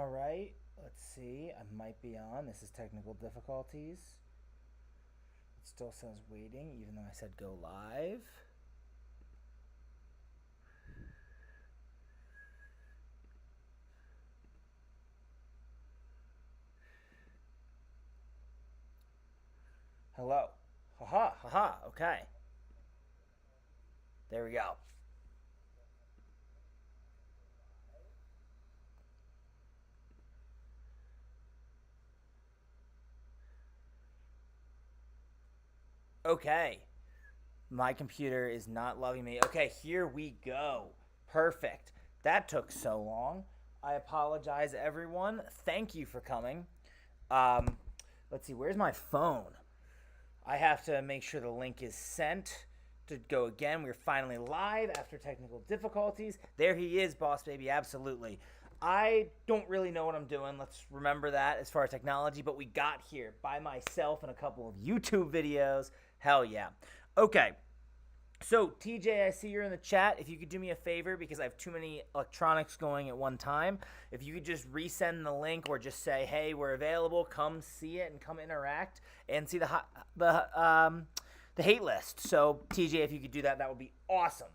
All right. Let's see. I might be on. This is technical difficulties. It still says waiting, even though I said go live. Hello. Haha, haha. Okay. There we go. Okay. My computer is not loving me. Okay, here we go. Perfect. That took so long. I apologize, everyone. Thank you for coming. Um, let's see, where's my phone? I have to make sure the link is sent to go again. We're finally live after technical difficulties. There he is, boss baby. Absolutely. I don't really know what I'm doing. Let's remember that as far as technology, but we got here by myself and a couple of YouTube videos. Hell yeah. Okay. So, TJ, I see you're in the chat. If you could do me a favor, because I have too many electronics going at one time, if you could just resend the link or just say, hey, we're available, come see it and come interact and see the hate list. So, TJ, if you could do that, that would be awesome.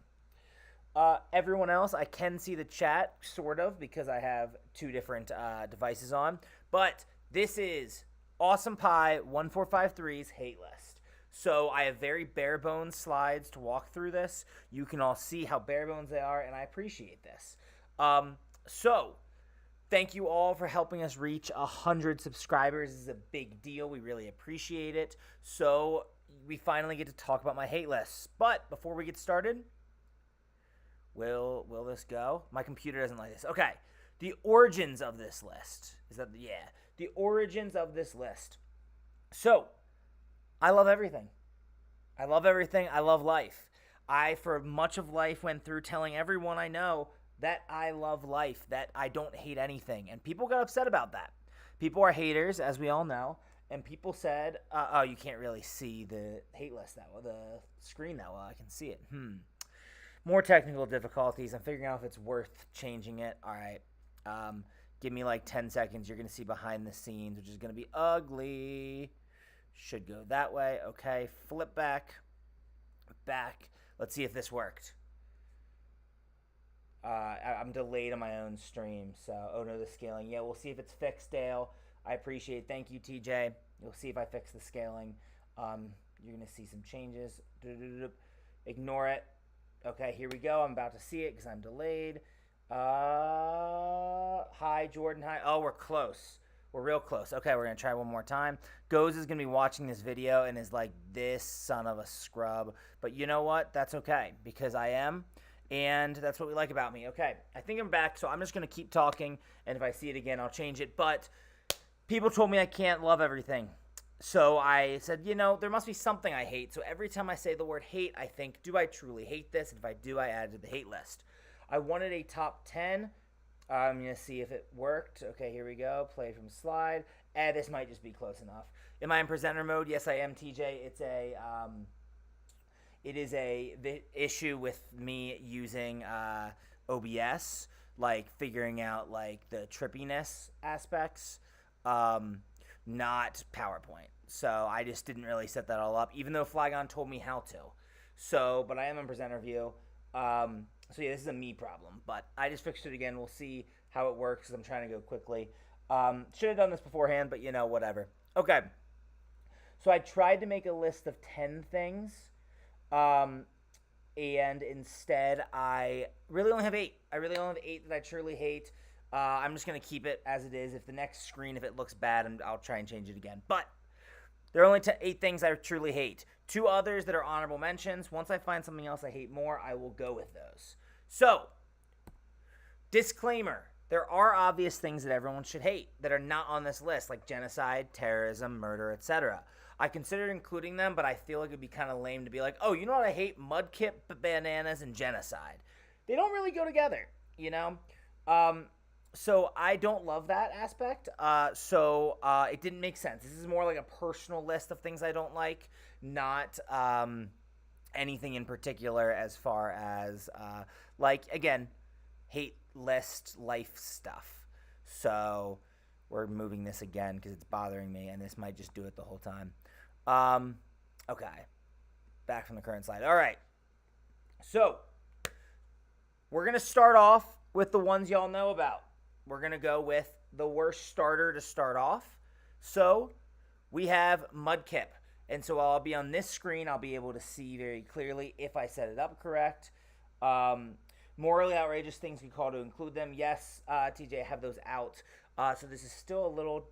Everyone else, I can see the chat, sort of, because I have two different devices on. But this is Awesome Pie 1453's hate list. So I have very bare bones slides to walk through this. You can all see how bare bones they are, and I appreciate this. So thank you all for helping us reach 100 subscribers. This is a big deal. We really appreciate it. So we finally get to talk about my hate lists. But before we get started, will this go? My computer doesn't like this. Okay. The origins of this list. The origins of this list. So I love everything. I love everything. I love life. I, for much of life, went through telling everyone I know that I love life, that I don't hate anything. And people got upset about that. People are haters, as we all know. And people said, oh, you can't really see the hate list that well, the screen that well. I can see it. More technical difficulties. I'm figuring out if it's worth changing it. All right. Give me like 10 seconds. You're going to see behind the scenes, which is going to be ugly. Should go that way. Okay, flip back. Let's see if this worked. I'm delayed on my own stream, so oh no, the scaling. Yeah, we'll see if it's fixed, Dale. I appreciate it. Thank you, TJ. You'll see if I fix the scaling. You're gonna see some changes. Ignore it. Okay, here we go. I'm about to see it because I'm delayed. Hi, Jordan. Hi. Oh, we're close. We're real close. Okay, we're going to try one more time. Goes is going to be watching this video and is like, this son of a scrub. But you know what? That's okay, because I am, and that's what we like about me. Okay, I think I'm back, so I'm just going to keep talking, and if I see it again, I'll change it. But people told me I can't love everything. So I said, there must be something I hate. So every time I say the word hate, I think, do I truly hate this? And if I do, I add it to the hate list. I wanted a top 10. I'm going to see if it worked. Okay, here we go. Play from slide. This might just be close enough. Am I in presenter mode? Yes, I am, TJ. It is the issue with me using OBS, like figuring out like the trippiness aspects, not PowerPoint. So I just didn't really set that all up, even though Flygon told me how to. So, but I am in presenter view. So yeah, this is a me problem, but I just fixed it again. We'll see how it works because I'm trying to go quickly. Should have done this beforehand, but whatever. Okay. So I tried to make a list of 10 things, and instead I really only have 8. I really only have 8 that I truly hate. I'm just going to keep it as it is. If the next screen, if it looks bad, I'll try and change it again. But there are only 8 things I truly hate. 2 others that are honorable mentions. Once I find something else I hate more, I will go with those. So, disclaimer. There are obvious things that everyone should hate that are not on this list, like genocide, terrorism, murder, etc. I considered including them, but I feel like it would be kind of lame to be like, oh, you know what I hate? Mudkip, bananas, and genocide. They don't really go together, So I don't love that aspect. So it didn't make sense. This is more like a personal list of things I don't like, not anything in particular as far as, again, hate list life stuff. So we're moving this again because it's bothering me, and this might just do it the whole time. Okay. Back from the current slide. All right. So we're going to start off with the ones y'all know about. We're going to go with the worst starter to start off. So we have Mudkip. And so I'll be on this screen. I'll be able to see very clearly if I set it up correct. Morally outrageous things we call to include them. Yes, TJ, I have those out. So this is still a little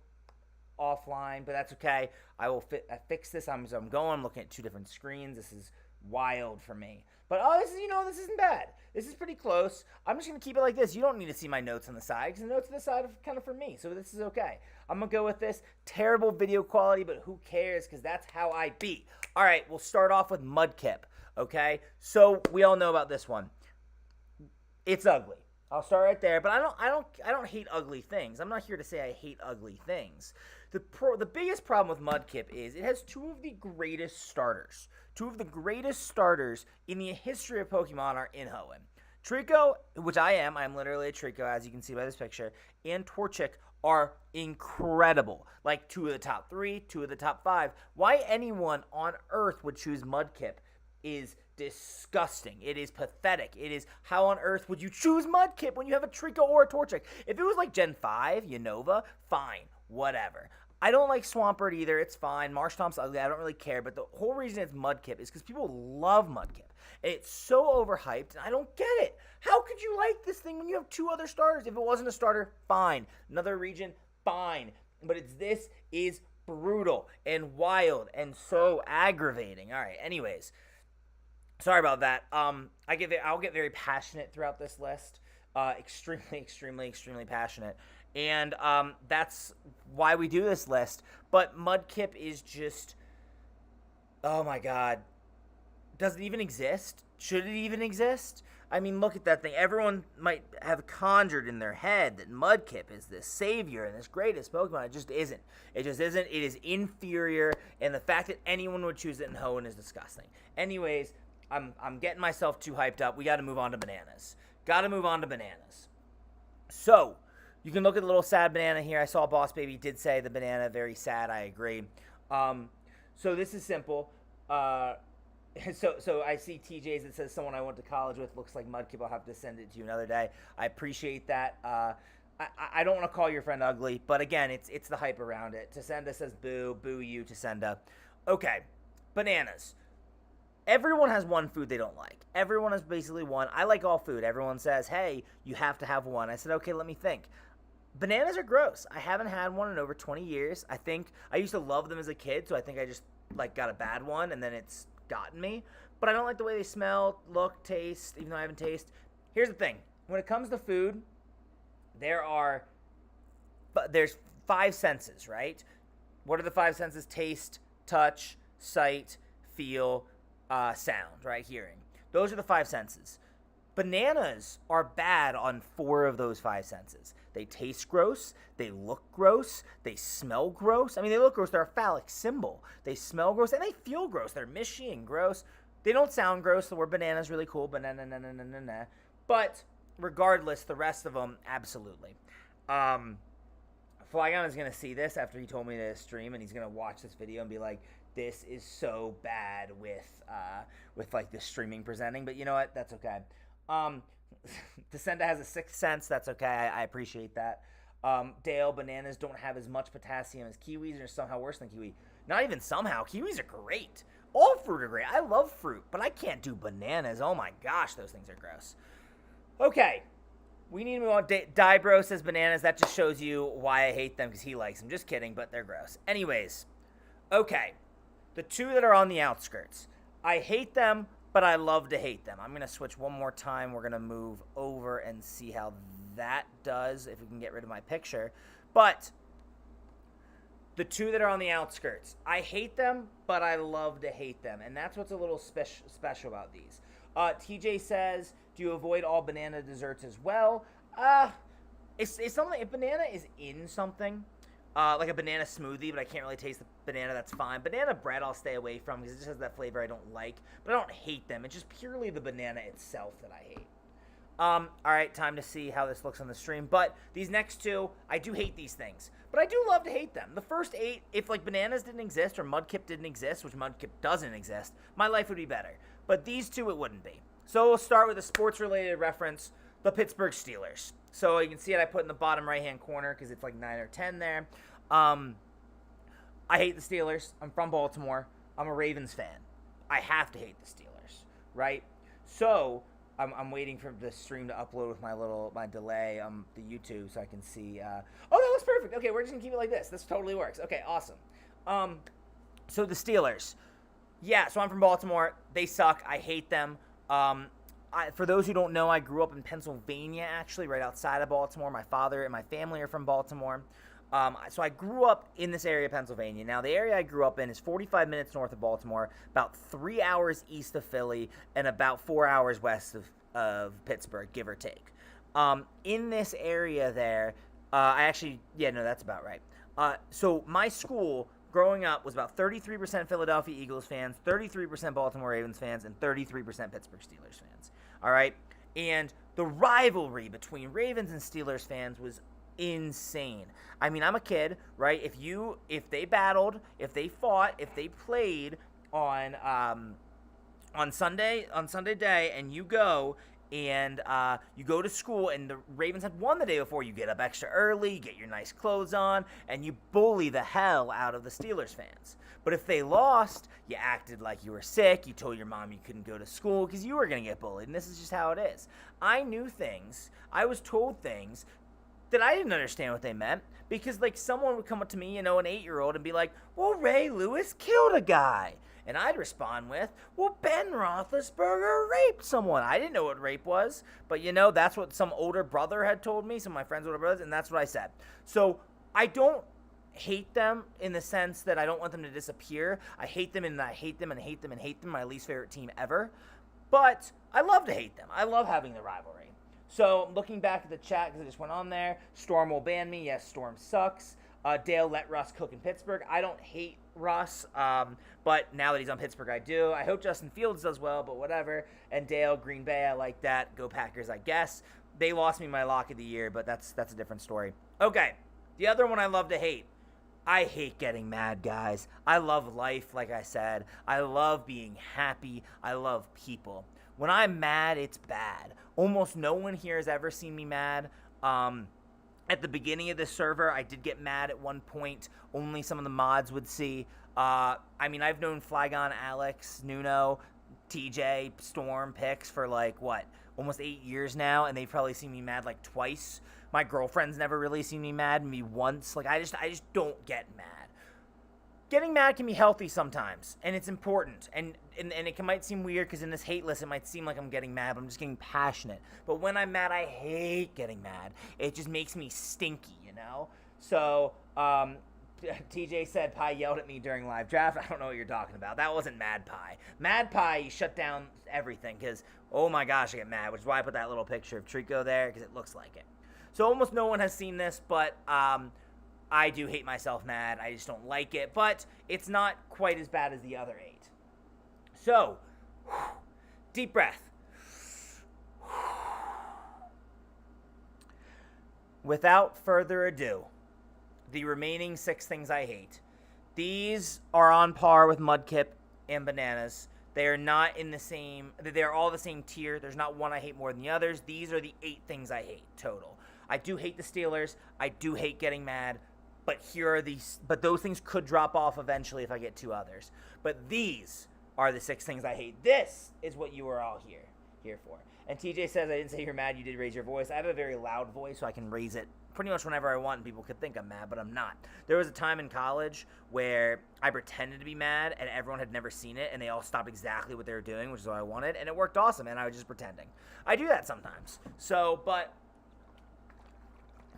offline, but that's okay. I will fix this. I'm going. I'm looking at two different screens. This is wild for me. But this isn't bad. This is pretty close. I'm just going to keep it like this. You don't need to see my notes on the side because the notes on the side are kind of for me. So this is okay. I'm going to go with this. Terrible video quality, but who cares because that's how I be. All right, we'll start off with Mudkip, okay? So we all know about this one. It's ugly. I'll start right there, but I don't hate ugly things. I'm not here to say I hate ugly things. The biggest problem with Mudkip is it has two of the greatest starters. Two of the greatest starters in the history of Pokemon are in Hoenn. Trico, which I'm literally a Trico, as you can see by this picture, and Torchic are incredible. Like 2 of the top 3, 2 of the top 5. Why anyone on Earth would choose Mudkip is disgusting. It is pathetic. It is, how on earth would you choose Mudkip when you have a Trico or a Torchic? If it was like Gen 5, Unova, fine, whatever. I don't like Swampert either. It's fine. Marshtomp's ugly. I don't really care. But the whole reason it's Mudkip is because people love Mudkip. And it's so overhyped, and I don't get it. How could you like this thing when you have 2 other starters? If it wasn't a starter, fine. Another region, fine. But this is brutal and wild and so aggravating. All right, anyways. Sorry about that. I'll get very passionate throughout this list. Extremely passionate. And that's why we do this list. But Mudkip is just, oh my god. Does it even exist? Should it even exist? I mean, look at that thing. Everyone might have conjured in their head that Mudkip is this savior and this greatest Pokemon. It just isn't. It just isn't. It is inferior. And the fact that anyone would choose it in Hoenn is disgusting. Anyways, I'm getting myself too hyped up. We got to move on to bananas. So, you can look at the little sad banana here. I saw Boss Baby did say the banana very sad. I agree. So this is simple. So I see TJ's that says someone I went to college with looks like Mudkip. I'll have to send it to you another day. I appreciate that. I don't want to call your friend ugly, but again, it's the hype around it. Tasenda says boo you, Tasenda. Okay, bananas. Everyone has one food they don't like. Everyone has basically one. I like all food. Everyone says, hey, you have to have one. I said, okay, let me think. Bananas are gross. I haven't had one in over 20 years. I think I used to love them as a kid, so I think I just got a bad one, and then it's gotten me. But I don't like the way they smell, look, taste, even though I haven't tasted. Here's the thing. When it comes to food, there's 5 senses, right? What are the 5 senses? Taste, touch, sight, feel, sound, right? Hearing. Those are the 5 senses. Bananas are bad on 4 of those 5 senses. They taste gross, they look gross, they smell gross. I mean, they look gross, they're a phallic symbol. They smell gross, and they feel gross. They're mushy and gross. They don't sound gross. The word banana is really cool, banana. But regardless, the rest of them, absolutely. Flygon is going to see this after he told me to stream, and he's going to watch this video and be like, this is so bad with like the streaming presenting. But you know what? That's okay. Descenda has a 6th sense. That's okay. I appreciate that. Dale, bananas don't have as much potassium as kiwis, and are somehow worse than kiwi. Not even somehow. Kiwis are great. All fruit are great. I love fruit, but I can't do bananas. Oh my gosh, those things are gross. Okay. We need to move on. Dibro says bananas. That just shows you why I hate them, because he likes them. Just kidding, but they're gross. Anyways. Okay. The 2 that are on the outskirts. I hate them, but I love to hate them. I'm going to switch one more time. We're going to move over and see how that does, if we can get rid of my picture. But the 2 that are on the outskirts. I hate them, but I love to hate them. And that's what's a little special about these. TJ says, do you avoid all banana desserts as well? It's something, if banana is in something, like a banana smoothie, but I can't really taste the banana, that's fine. Banana bread I'll stay away from because it just has that flavor I don't like. But I don't hate them. It's just purely the banana itself that I hate. All right, time to see how this looks on the stream. But these next two, I do hate these things. But I do love to hate them. The first 8, if like bananas didn't exist or Mudkip didn't exist, which Mudkip doesn't exist, my life would be better. But these two, it wouldn't be. So we'll start with a sports-related reference, the Pittsburgh Steelers. So you can see it I put in the bottom right-hand corner because it's like 9 or 10 there. I hate the Steelers. I'm from Baltimore. I'm a Ravens fan. I have to hate the Steelers, right? So I'm waiting for the stream to upload with my delay on the YouTube so I can see. Oh, that looks perfect. Okay, we're just gonna keep it like this. This totally works. Okay, awesome. So the Steelers. Yeah, so I'm from Baltimore. They suck. I hate them. For those who don't know, I grew up in Pennsylvania, actually, right outside of Baltimore. My father and my family are from Baltimore. So I grew up in this area of Pennsylvania. Now, the area I grew up in is 45 minutes north of Baltimore, about 3 hours east of Philly, and about 4 hours west of Pittsburgh, give or take. In this area there, that's about right. So my school, growing up, was about 33% Philadelphia Eagles fans, 33% Baltimore Ravens fans, and 33% Pittsburgh Steelers fans. All right? And the rivalry between Ravens and Steelers fans was insane. I mean, I'm a kid, right? If they battled, if they fought, if they played on Sunday day, and you go to school and the Ravens had won the day before, you get up extra early, you get your nice clothes on, and you bully the hell out of the Steelers fans. But if they lost, you acted like you were sick, you told your mom you couldn't go to school because you were going to get bullied, and this is just how it is. I knew things, I was told things that I didn't understand what they meant, because like someone would come up to me, an 8-year-old, and be like, well, Ray Lewis killed a guy. And I'd respond with, well, Ben Roethlisberger raped someone. I didn't know what rape was, but that's what some older brother had told me, some of my friends' older brothers, and that's what I said. So I don't hate them in the sense that I don't want them to disappear. I hate them and I hate them and hate them and hate them, my least favorite team ever. But I love to hate them. I love having the rivalry. So looking back at the chat, because I just went on there, Storm will ban me. Yes, Storm sucks. Dale, let Russ cook in Pittsburgh. I don't hate Russ, but now that he's on Pittsburgh, I do. I hope Justin Fields does well, but whatever. And Dale, Green Bay, I like that. Go Packers, I guess. They lost me my lock of the year, but that's a different story. Okay, the other one I love to hate. I hate getting mad, guys. I love life, like I said. I love being happy. I love people. When I'm mad, it's bad. Almost no one here has ever seen me mad. At the beginning of this server, I did get mad at one point. Only some of the mods would see. I've known Flygon, Alex, Nuno, TJ, Storm, Pix for almost 8 years now, and they've probably seen me mad like twice. My girlfriend's never really seen me mad, maybe once. I just don't get mad. Getting mad can be healthy sometimes, and it's important. And it might seem weird because in this hate list, it might seem like I'm getting mad, but I'm just getting passionate. But when I'm mad, I hate getting mad. It just makes me stinky, So, TJ said Pie yelled at me during live draft. I don't know what you're talking about. That wasn't Mad Pie. Mad Pie shut down everything because, oh my gosh, I get mad, which is why I put that little picture of Trico there because it looks like it. So almost no one has seen this, but I do hate myself mad. I just don't like it, but it's not quite as bad as the other 8. So, deep breath. Without further ado, the remaining 6 things I hate. These are on par with Mudkip and bananas. They are not in the same, they're all the same tier. There's not one I hate more than the others. These are the 8 things I hate total. I do hate the Steelers. I do hate getting mad. But those things could drop off eventually if I get 2 others. But these are the 6 things I hate. This is what you are all here for. And TJ says, I didn't say you're mad, you did raise your voice. I have a very loud voice, so I can raise it pretty much whenever I want, and people could think I'm mad, but I'm not. There was a time in college where I pretended to be mad, and everyone had never seen it, and they all stopped exactly what they were doing, which is what I wanted, and it worked awesome, and I was just pretending. I do that sometimes. So, but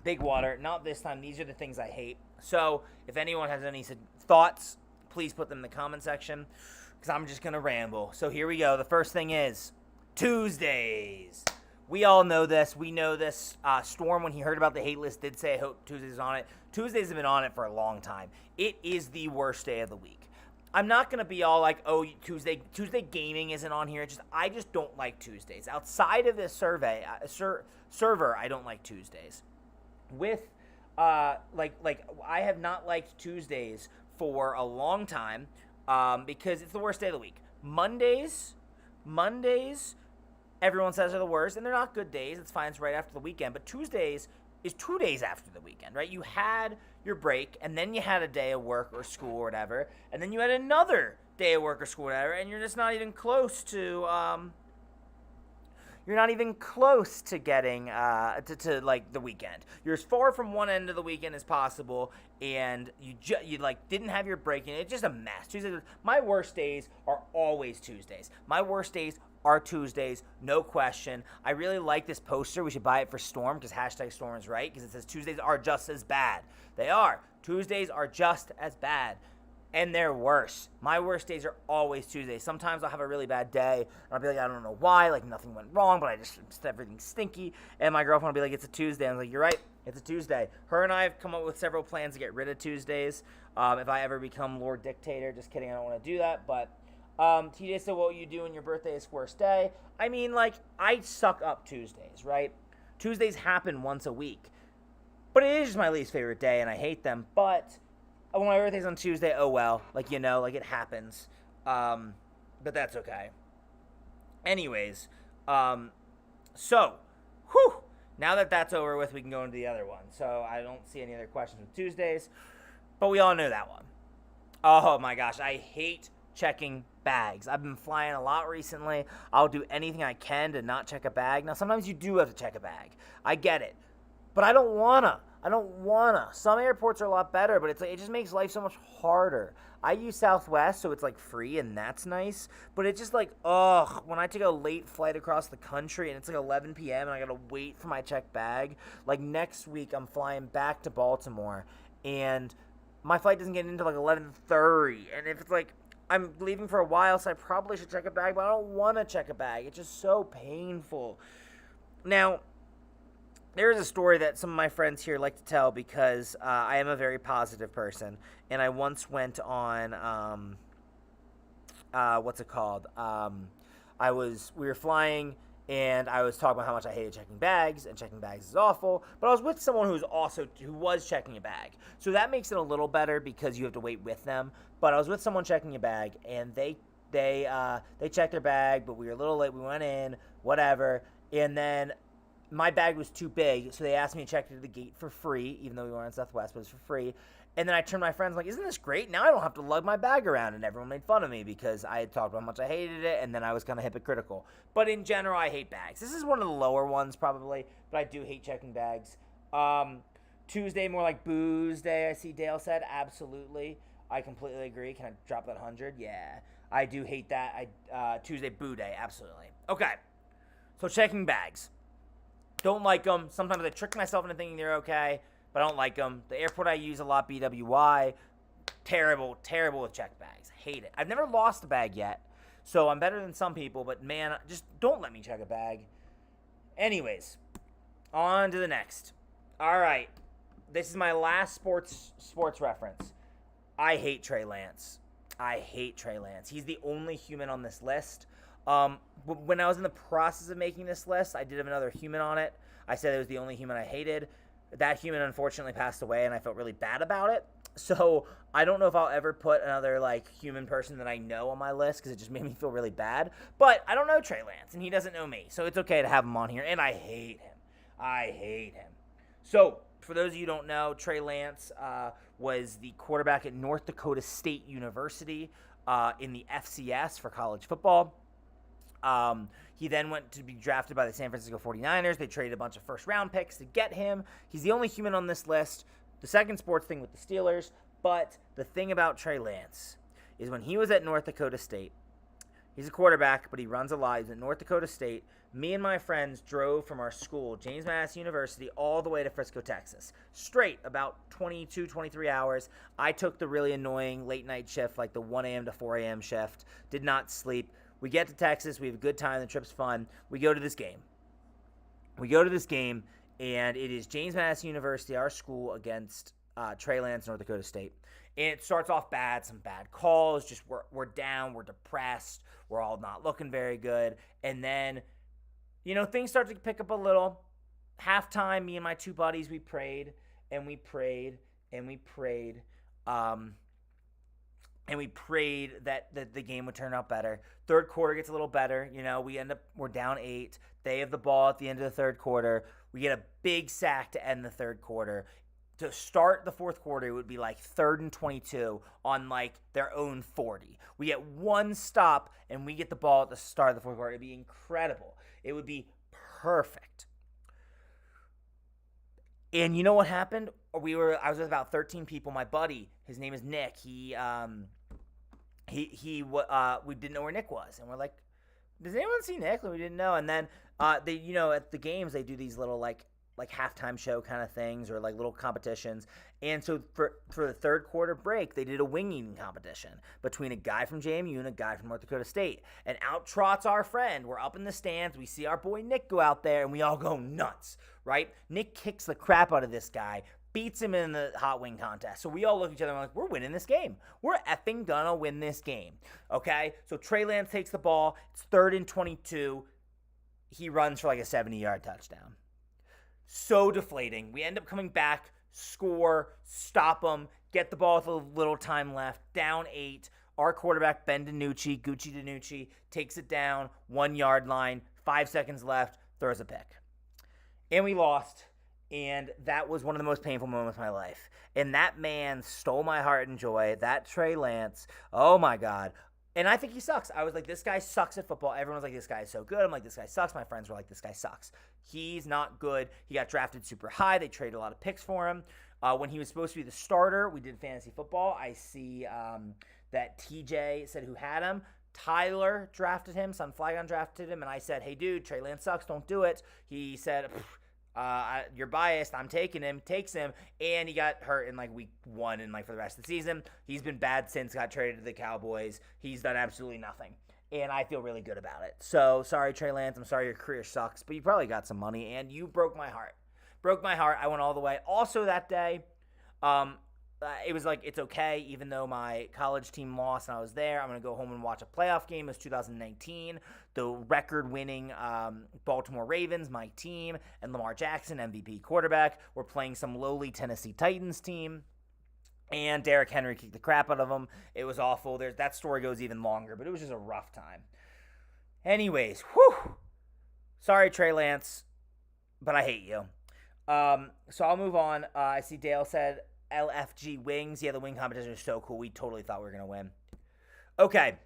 big water, not this time. These are the things I hate. So, if anyone has any thoughts, please put them in the comment section, because I'm just going to ramble. So, here we go. The first thing is Tuesdays. We all know this. We know this. Storm, when he heard about the hate list, did say, I hope Tuesdays is on it. Tuesdays have been on it for a long time. It is the worst day of the week. I'm not gonna be all like, oh, Tuesday gaming isn't on here. I just don't like Tuesdays. Outside of this server, I don't like Tuesdays. With like I have not liked Tuesdays for a long time, because it's the worst day of the week. Mondays, everyone says are the worst, and they're not good days. It's fine. It's right after the weekend. But Tuesdays is 2 days after the weekend, right? You had your break, and then you had a day of work or school or whatever, and then you had another day of work or school or whatever, and you're just not even close to getting to like the weekend. You're as far from one end of the weekend as possible, and you like didn't have your break, and it's just a mess. My worst days are always Tuesdays. My worst days are Tuesdays, no question. I really like this poster. We should buy it for Storm, because #Storm is right, because it says Tuesdays are just as bad. They are. Tuesdays are just as bad, and they're worse. My worst days are always Tuesdays. Sometimes I'll have a really bad day, and I'll be like, I don't know why, like nothing went wrong, but everything's stinky, and my girlfriend will be like, it's a Tuesday. I'm like, you're right, it's a Tuesday. Her and I have come up with several plans to get rid of Tuesdays. If I ever become Lord Dictator, just kidding, I don't want to do that, but TJ said, what will you do when your birthday is worst day? I mean, like, I suck up Tuesdays, right? Tuesdays happen once a week. But it is just my least favorite day, and I hate them. But when my birthday's on Tuesday, oh well. Like, like it happens. But that's okay. Anyways, so, now that that's over with, we can go into the other one. So I don't see any other questions with Tuesdays. But we all know that one. Oh my gosh, I hate checking bags. I've been flying a lot recently. I'll do anything I can to not check a bag. Now, sometimes you do have to check a bag. I get it. But I don't wanna. Some airports are a lot better, but it just makes life so much harder. I use Southwest, so it's like free, and that's nice. But it's just like, when I take a late flight across the country and it's like 11 p.m. and I gotta wait for my checked bag. Like next week, I'm flying back to Baltimore, and my flight doesn't get in until like 11:30. And if it's like, I'm leaving for a while, so I probably should check a bag, but I don't want to check a bag. It's just so painful. Now, there is a story that some of my friends here like to tell, because I am a very positive person, and I once went on, what's it called? We were flying, and I was talking about how much I hated checking bags, and checking bags is awful, but I was with someone who was checking a bag. So that makes it a little better, because you have to wait with them. But I was with someone checking a bag, and they checked their bag, but we were a little late. We went in, whatever, and then my bag was too big, so they asked me to check it at the gate for free, even though we were on Southwest, but it was for free. And then I turned to my friends like, isn't this great? Now I don't have to lug my bag around, and everyone made fun of me because I had talked about how much I hated it, and then I was kind of hypocritical. But in general, I hate bags. This is one of the lower ones probably, but I do hate checking bags. Tuesday, more like booze day, I see Dale said. Absolutely. I completely agree. Can I drop that 100? Yeah. I do hate that. Tuesday, boo day. Absolutely. Okay. So checking bags. Don't like them. Sometimes I trick myself into thinking they're okay, but I don't like them. The airport I use a lot, BWI, terrible with check bags. Hate it. I've never lost a bag yet, so I'm better than some people, but man, just don't let me check a bag. Anyways, on to the next. All right. This is my last sports reference. I hate Trey Lance. He's the only human on this list. When I was in the process of making this list, I did have another human on it. I said it was the only human I hated. That human unfortunately passed away, and I felt really bad about it. So I don't know if I'll ever put another human person that I know on my list, because it just made me feel really bad. But I don't know Trey Lance, and he doesn't know me, so it's okay to have him on here. And I hate him. So for those of you who don't know, Trey Lance was the quarterback at North Dakota State University in the FCS for college football. He then went to be drafted by the San Francisco 49ers. They traded a bunch of first-round picks to get him. He's the only human on this list. The second sports thing with the Steelers. But the thing about Trey Lance is when he was at North Dakota State, he's a quarterback, but he runs a lot. He's at North Dakota State. Me and my friends drove from our school, James Madison University, all the way to Frisco, Texas. Straight, about 22, 23 hours. I took the really annoying late-night shift, like the 1 a.m. to 4 a.m. shift. Did not sleep. We get to Texas. We have a good time. The trip's fun. We go to this game. And it is James Madison University, our school, against Trey Lance, North Dakota State. And it starts off bad, some bad calls. Just we're down, we're depressed, we're all not looking very good. And then, things start to pick up a little. Halftime, me and my two buddies, we prayed and we prayed and we prayed. And we prayed that the game would turn out better. Third quarter gets a little better. We're down 8. They have the ball at the end of the third quarter. We get a big sack to end the third quarter. To start the fourth quarter, it would be like 3rd and 22 on like their own 40. We get one stop and we get the ball at the start of the fourth quarter. It'd be incredible. It would be perfect. And you know what happened? I was with about 13 people. My buddy, his name is Nick. We didn't know where Nick was, and we're like, does anyone see Nick? We didn't know. And then they, at the games they do these little like halftime show kind of things or like little competitions. And so for the third quarter break, they did a wing eating competition between a guy from JMU and a guy from North Dakota State. And out trots our friend. We're up in the stands. We see our boy Nick go out there, and we all go nuts, right? Nick kicks the crap out of this guy, beats him in the hot wing contest. So we all look at each other and we're like, we're winning this game. We're effing gonna win this game, okay? So Trey Lance takes the ball. It's 3rd and 22. He runs for like a 70-yard touchdown. So deflating. We end up coming back, score, stop them, get the ball with a little time left, down 8. Our quarterback, Gucci DiNucci, takes it down, 1-yard line, 5 seconds left, throws a pick. And we lost, and that was one of the most painful moments of my life. And that man stole my heart and joy, that Trey Lance, oh my God. And I think he sucks. I was like, this guy sucks at football. Everyone's like, this guy is so good. I'm like, this guy sucks. My friends were like, this guy sucks. He's not good. He got drafted super high. They traded a lot of picks for him. When he was supposed to be the starter, we did fantasy football. I see that TJ said who had him. Tyler drafted him. Sunflagon drafted him. And I said, hey, dude, Trey Lance sucks. Don't do it. He said, you're biased. I'm taking him. Takes him, and he got hurt in like week 1 and like for the rest of the season. He's been bad since. Got traded to the Cowboys. He's done absolutely nothing, and I feel really good about it. So sorry, Trey Lance. I'm sorry your career sucks, but you probably got some money, and you broke my heart. Broke my heart. I went all the way. Also that day, it was like, it's okay, even though my college team lost and I was there. I'm going to go home and watch a playoff game. It was 2019. The record-winning Baltimore Ravens, my team, and Lamar Jackson, MVP quarterback, were playing some lowly Tennessee Titans team. And Derrick Henry kicked the crap out of them. It was awful. That story goes even longer, but it was just a rough time. Anyways, whew. Sorry, Trey Lance, but I hate you. So I'll move on. I see Dale said LFG wings. Yeah, the wing competition is so cool. We totally thought we were going to win. Okay.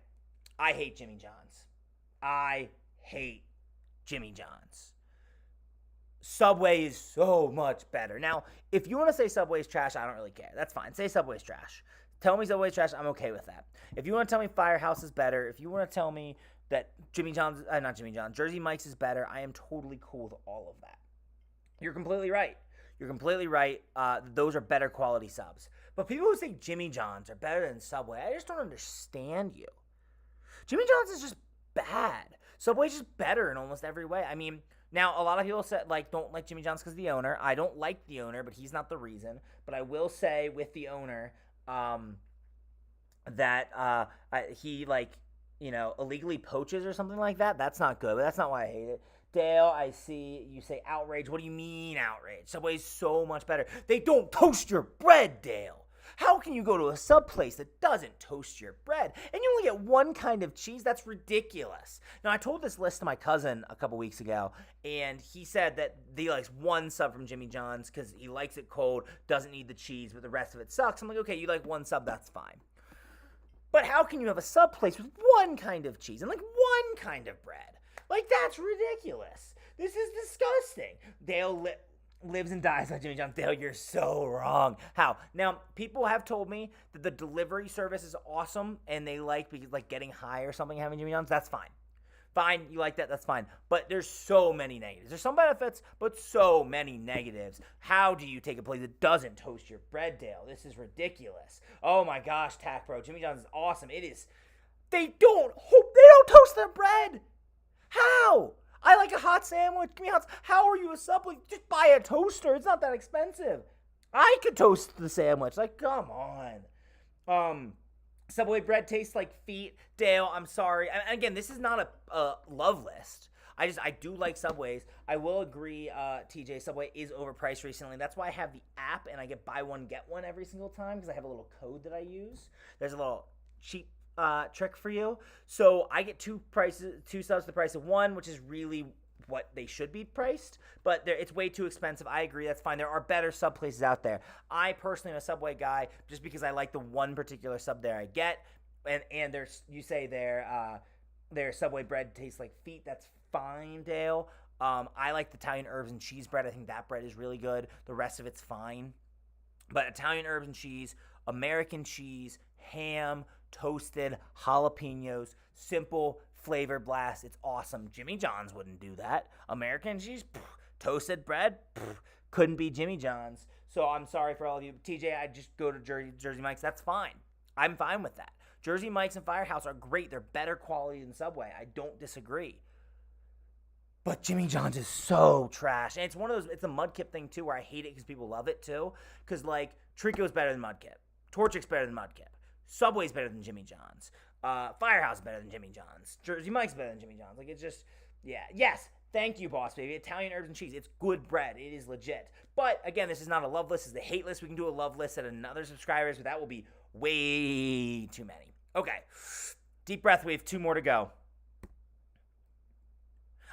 I hate Jimmy John's. I hate Jimmy John's. Subway is so much better. Now, if you want to say Subway's trash, I don't really care. That's fine. Say Subway's trash. Tell me Subway's trash. I'm okay with that. If you want to tell me Firehouse is better, if you want to tell me that Jersey Mike's is better, I am totally cool with all of that. You're completely right. You're completely right. Those are better quality subs. But people who say Jimmy John's are better than Subway, I just don't understand you. Jimmy John's is just bad. Subway's just better in almost every way. I mean, now a lot of people said don't like Jimmy John's because of the owner. I don't like the owner, but he's not the reason. But I will say with the owner that he illegally poaches or something like that. That's not good. But that's not why I hate it. Dale, I see you say outrage. What do you mean outrage? Subway's so much better. They don't toast your bread, Dale. How can you go to a sub place that doesn't toast your bread? And you only get one kind of cheese? That's ridiculous. Now, I told this list to my cousin a couple weeks ago, and he said that he likes one sub from Jimmy John's because he likes it cold, doesn't need the cheese, but the rest of it sucks. I'm like, okay, you like one sub, that's fine. But how can you have a sub place with one kind of cheese and one kind of bread? That's ridiculous. This is disgusting. Dale lives and dies on Jimmy John's. Dale, you're so wrong. How? Now, people have told me that the delivery service is awesome and they like getting high or something having Jimmy John's. That's fine. Fine, you like that, that's fine. But there's so many negatives. There's some benefits, but so many negatives. How do you take a place that doesn't toast your bread, Dale? This is ridiculous. Oh my gosh, Tack Bro. Jimmy John's is awesome. It is. They don't toast their bread. How? I like a hot sandwich. Give me hot. How are you a Subway? Just buy a toaster. It's not that expensive. I could toast the sandwich. Like, come on. Subway bread tastes like feet. Dale, I'm sorry. And again, this is not a love list. I do like Subways. I will agree, TJ, Subway is overpriced recently. That's why I have the app and I get buy one, get one every single time because I have a little code that I use. There's a little cheap trick for you. So I get two subs the price of one, which is really what they should be priced, but it's way too expensive. I agree, that's fine. There are better sub places out there. I personally am a Subway guy just because I like the one particular sub there I get, and there's you say their Subway bread tastes like feet. That's fine, Dale. I like the Italian herbs and cheese bread. I think that bread is really good. The rest of it's fine, but Italian herbs and cheese, American cheese, ham, toasted, jalapenos, simple flavor blast. It's awesome. Jimmy John's wouldn't do that. American cheese, toasted bread, couldn't be Jimmy John's. So I'm sorry for all of you. TJ, I just go to Jersey Mike's. That's fine. I'm fine with that. Jersey Mike's and Firehouse are great. They're better quality than Subway. I don't disagree. But Jimmy John's is so trash. And it's one of those, it's a Mudkip thing too where I hate it because people love it too. Because like, Trico's better than Mudkip. Torchic's better than Mudkip. Subway's better than Jimmy John's. Firehouse is better than Jimmy John's. Jersey Mike's better than Jimmy John's. Like, it's just, yeah. Yes, thank you, Boss Baby. Italian herbs and cheese. It's good bread. It is legit. But, again, this is not a love list. This is the hate list. We can do a love list at another subscribers, but that will be way too many. Okay. Deep breath. We have 2 more to go.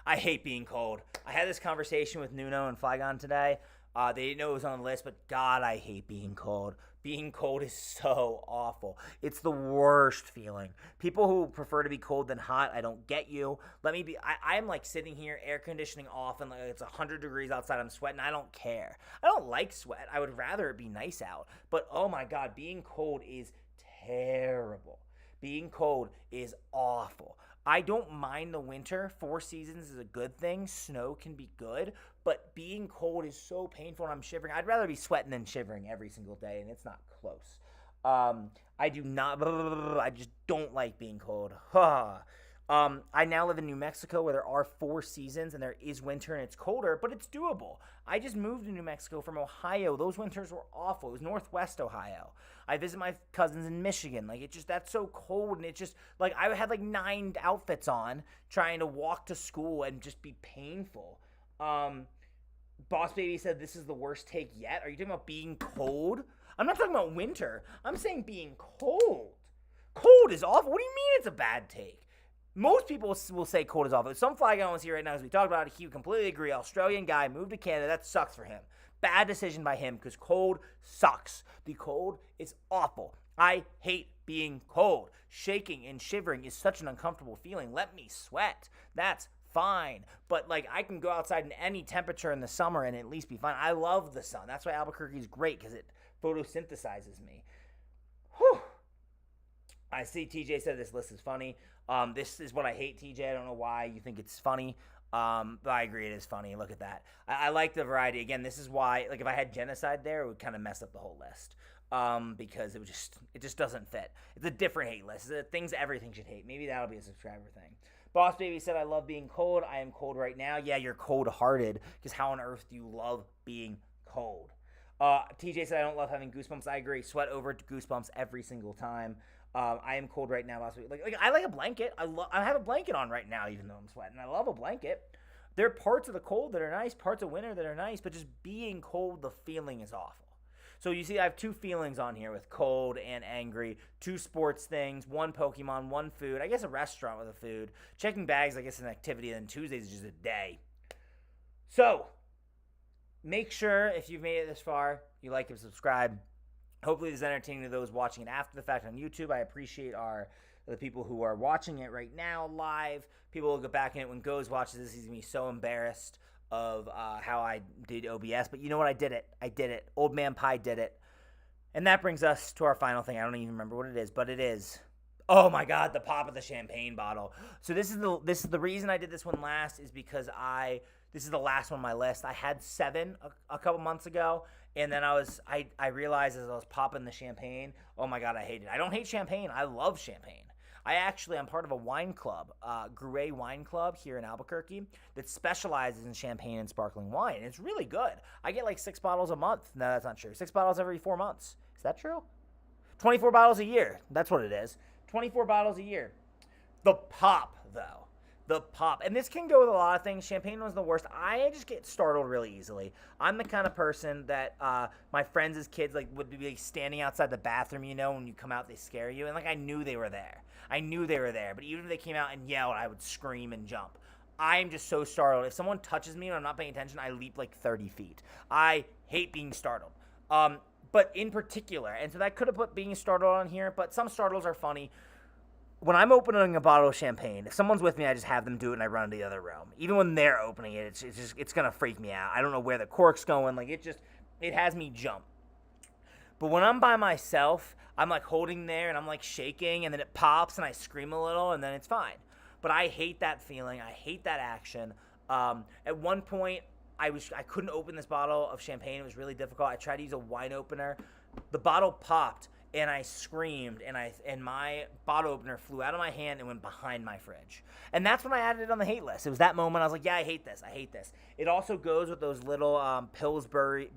I hate being cold. I had this conversation with Nuno and Flygon today. They didn't know it was on the list, but God, I hate being cold. Being cold is so awful. It's the worst feeling. People who prefer to be cold than hot, I don't get you. I'm like sitting here, air conditioning off, and like it's 100 degrees outside. I'm sweating. I don't care. I don't like sweat. I would rather it be nice out. But oh my God, being cold is terrible. Being cold is awful. I don't mind the winter. 4 seasons is a good thing. Snow can be good. But being cold is so painful and I'm shivering. I'd rather be sweating than shivering every single day, and it's not close. I just don't like being cold. I now live in New Mexico where there are 4 seasons and there is winter and it's colder, but it's doable. I just moved to New Mexico from Ohio. Those winters were awful. It was Northwest Ohio. I visit my cousins in Michigan. Like, that's so cold, and it's just, like, I had, 9 outfits on trying to walk to school and just be painful. Boss Baby said this is the worst take yet. Are you talking about being cold? I'm not talking about winter. I'm saying being cold. Cold is awful. What do you mean it's a bad take? Most people will say cold is awful. Some Flygon was here right now as we talked about it. He would completely agree. Australian guy moved to Canada. That sucks for him. Bad decision by him because cold sucks. The cold is awful. I hate being cold. Shaking and shivering is such an uncomfortable feeling. Let me sweat. That's fine. But, I can go outside in any temperature in the summer and at least be fine. I love the sun. That's why Albuquerque is great because it photosynthesizes me. Whew. I see TJ said this list is funny. This is what I hate, TJ. I don't know why you think it's funny. But I agree it is funny. Look at that. I like the variety. Again, this is why, if I had genocide there, it would kind of mess up the whole list. Because it just doesn't fit. It's a different hate list. It's things everything should hate. Maybe that'll be a subscriber thing. Boss Baby said, I love being cold. I am cold right now. Yeah, you're cold-hearted, because how on earth do you love being cold? TJ said, I don't love having goosebumps. I agree. Sweat over goosebumps every single time. I am cold right now. Last week, I like a blanket. I have a blanket on right now, even though I'm sweating. I love a blanket. There are parts of the cold that are nice, parts of winter that are nice, but just being cold, the feeling is awful. So you see, I have 2 feelings on here with cold and angry. 2 sports things, 1 Pokemon, 1 food. I guess a restaurant with a food. Checking bags, I guess an activity. And then Tuesdays is just a day. So make sure if you've made it this far, you like and subscribe. Hopefully this is entertaining to those watching it after the fact on YouTube. I appreciate the people who are watching it right now live. People will go back in it when Goes watches this. He's going to be so embarrassed of how I did OBS. But you know what? I did it. Old Man Pie did it. And that brings us to our final thing. I don't even remember what it is, but it is. Oh my God, the pop of the champagne bottle. So this is the reason I did this one last is because this is the last one on my list. I had 7 a couple months ago, and then I realized as I was popping the champagne, oh my God, I hate it. I don't hate champagne. I love champagne. I'm part of a wine club, Gruet Wine Club here in Albuquerque, that specializes in champagne and sparkling wine. And it's really good. I get like 6 bottles a month. No, that's not true. 6 bottles every 4 months. Is that true? 24 bottles a year. That's what it is. 24 bottles a year. The pop, though. The pop. And this can go with a lot of things. Champagne was the worst. I just get startled really easily. I'm the kind of person that my friends as kids would be standing outside the bathroom, when you come out, they scare you. And I knew they were there. But even if they came out and yelled, I would scream and jump. I'm just so startled. If someone touches me and I'm not paying attention, I leap 30 feet. I hate being startled. But in particular, and so that could have put being startled on here, but some startles are funny. When I'm opening a bottle of champagne, if someone's with me, I just have them do it and I run to the other room. Even when they're opening it, it's going to freak me out. I don't know where the cork's going. It has me jump. But when I'm by myself, I'm holding there and I'm shaking, and then it pops and I scream a little and then it's fine. But I hate that feeling. I hate that action. At one point, I couldn't open this bottle of champagne. It was really difficult. I tried to use a wine opener. The bottle popped. And I screamed, and my bottle opener flew out of my hand and went behind my fridge. And that's when I added it on the hate list. It was that moment I was like, yeah, I hate this. It also goes with those little Pillsbury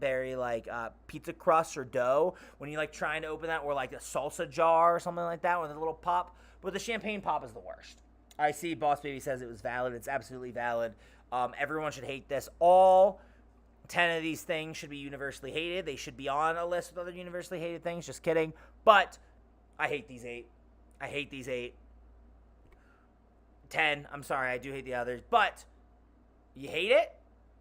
pizza crusts or dough when you trying to open that, or a salsa jar or something like that with a little pop. But the champagne pop is the worst. I see Boss Baby says it was valid. It's absolutely valid. Everyone should hate this. All 10 of these things should be universally hated. They should be on a list with other universally hated things. Just kidding. But I hate these 8. 10. I'm sorry. I do hate the others. But you hate it?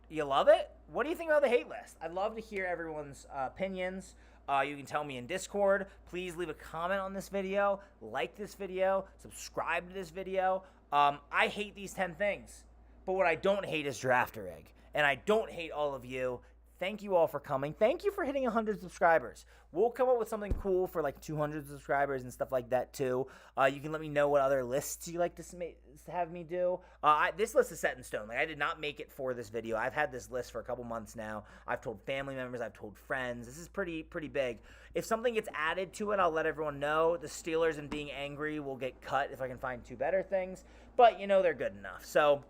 You love it? What do you think about the hate list? I'd love to hear everyone's opinions. You can tell me in Discord. Please leave a comment on this video. Like this video. Subscribe to this video. I hate these 10 things. But what I don't hate is Draftarig. And I don't hate all of you. Thank you all for coming. Thank you for hitting 100 subscribers. We'll come up with something cool for 200 subscribers and stuff like that too. You can let me know what other lists you like to have me do. This list is set in stone. I did not make it for this video. I've had this list for a couple months now. I've told family members. I've told friends. This is pretty big. If something gets added to it, I'll let everyone know. The Steelers and being angry will get cut if I can find 2 better things. But, they're good enough. So,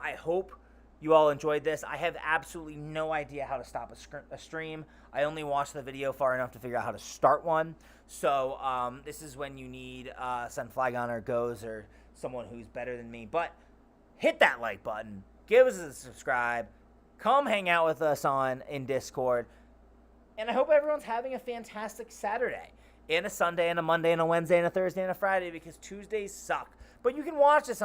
I hope you all enjoyed this. I have absolutely no idea how to stop a stream. I only watched the video far enough to figure out how to start one. So this is when you need Sun Flygon or Goes or someone who's better than me. But hit that like button. Give us a subscribe. Come hang out with us in Discord. And I hope everyone's having a fantastic Saturday. And a Sunday and a Monday and a Wednesday and a Thursday and a Friday, because Tuesdays suck. But you can watch this on